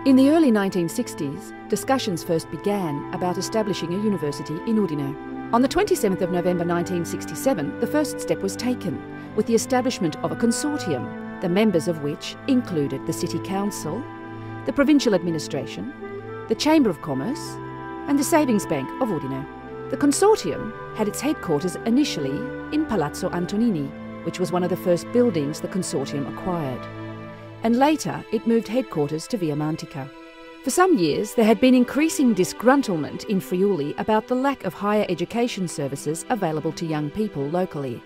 In the early 1960s, discussions first began about establishing a university in Udine. On the 27th of November 1967, the first step was taken, with the establishment of a consortium, the members of which included the City Council, the Provincial Administration, the Chamber of Commerce, and the Savings Bank of Udine. The consortium had its headquarters initially in Palazzo Antonini, which was one of the first buildings the consortium acquired. And later it moved headquarters to Via Mantica. For some years there had been increasing disgruntlement in Friuli about the lack of higher education services available to young people locally.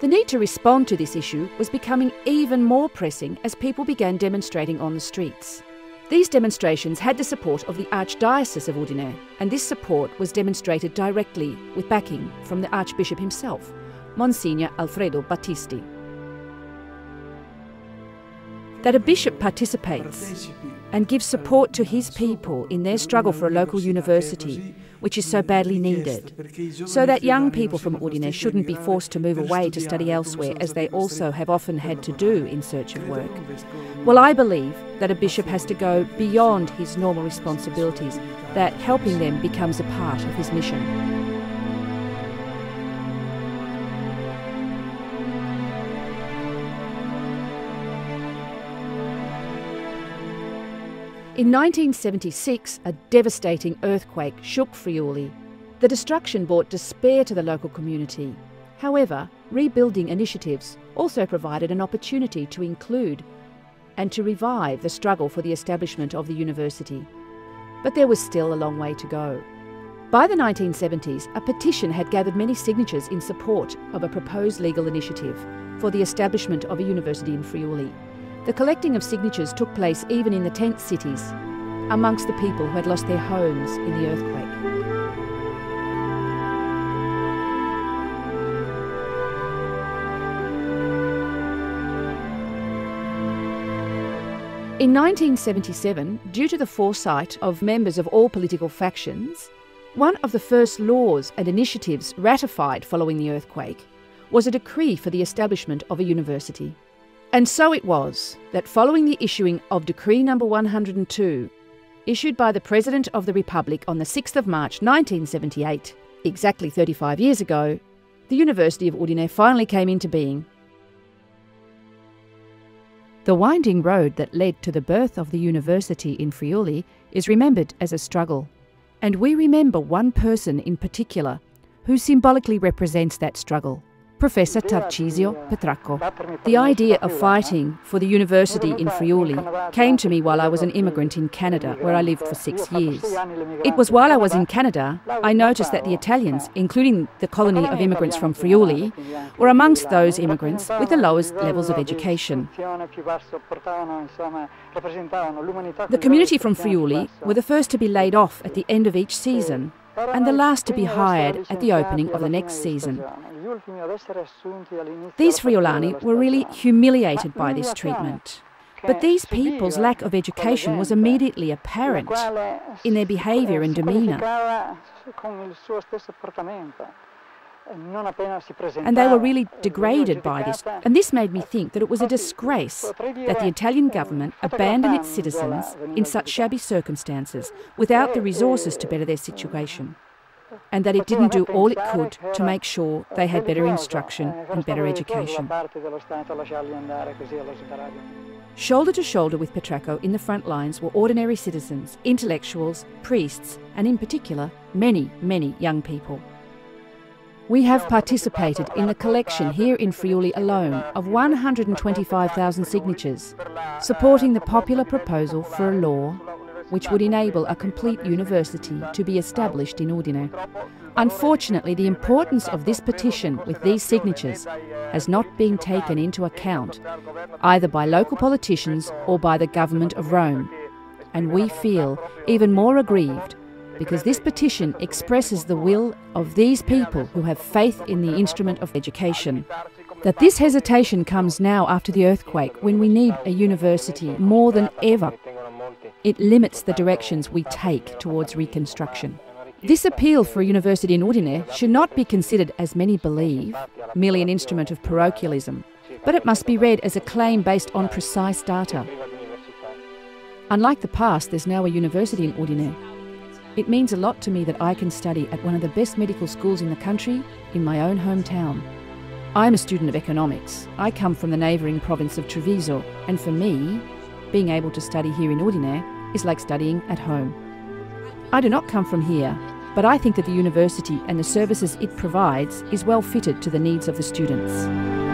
The need to respond to this issue was becoming even more pressing as people began demonstrating on the streets. These demonstrations had the support of the Archdiocese of Udine, and this support was demonstrated directly with backing from the Archbishop himself, Monsignor Alfredo Battisti. That a bishop participates and gives support to his people in their struggle for a local university, which is so badly needed, so that young people from Udine shouldn't be forced to move away to study elsewhere, as they also have often had to do in search of work. Well, I believe that a bishop has to go beyond his normal responsibilities, that helping them becomes a part of his mission. In 1976, a devastating earthquake shook Friuli. The destruction brought despair to the local community. However, rebuilding initiatives also provided an opportunity to include and to revive the struggle for the establishment of the university. But there was still a long way to go. By the 1970s, a petition had gathered many signatures in support of a proposed legal initiative for the establishment of a university in Friuli. The collecting of signatures took place even in the tent cities, amongst the people who had lost their homes in the earthquake. In 1977, due to the foresight of members of all political factions, one of the first laws and initiatives ratified following the earthquake was a decree for the establishment of a university. And so it was that following the issuing of Decree No. 102, issued by the President of the Republic on the 6th of March 1978, exactly 35 years ago, the University of Udine finally came into being. The winding road that led to the birth of the university in Friuli is remembered as a struggle. And we remember one person in particular who symbolically represents that struggle. Professor Tarcisio Petracco. The idea of fighting for the university in Friuli came to me while I was an immigrant in Canada, where I lived for 6 years. It was while I was in Canada I noticed that the Italians, including the colony of immigrants from Friuli, were amongst those immigrants with the lowest levels of education. The community from Friuli were the first to be laid off at the end of each season, and the last to be hired at the opening of the next season. These Friulani were really humiliated by this treatment. But these people's lack of education was immediately apparent in their behaviour and demeanour. And they were really degraded by this. And this made me think that it was a disgrace that the Italian government abandoned its citizens in such shabby circumstances without the resources to better their situation, and that it didn't do all it could to make sure they had better instruction and better education. Shoulder to shoulder with Petracco in the front lines were ordinary citizens, intellectuals, priests, and in particular, many, many young people. We have participated in the collection here in Friuli alone of 125,000 signatures, supporting the popular proposal for a law which would enable a complete university to be established in Udine. Unfortunately, the importance of this petition with these signatures has not been taken into account, either by local politicians or by the government of Rome. And we feel even more aggrieved because this petition expresses the will of these people who have faith in the instrument of education. That this hesitation comes now after the earthquake, when we need a university more than ever. It limits the directions we take towards reconstruction. This appeal for a university in Udine should not be considered, as many believe, merely an instrument of parochialism, but it must be read as a claim based on precise data. Unlike the past, there's now a university in Udine. It means a lot to me that I can study at one of the best medical schools in the country, in my own hometown. I'm a student of economics. I come from the neighbouring province of Treviso, and for me, being able to study here in Udine is like studying at home. I do not come from here, but I think that the university and the services it provides is well fitted to the needs of the students.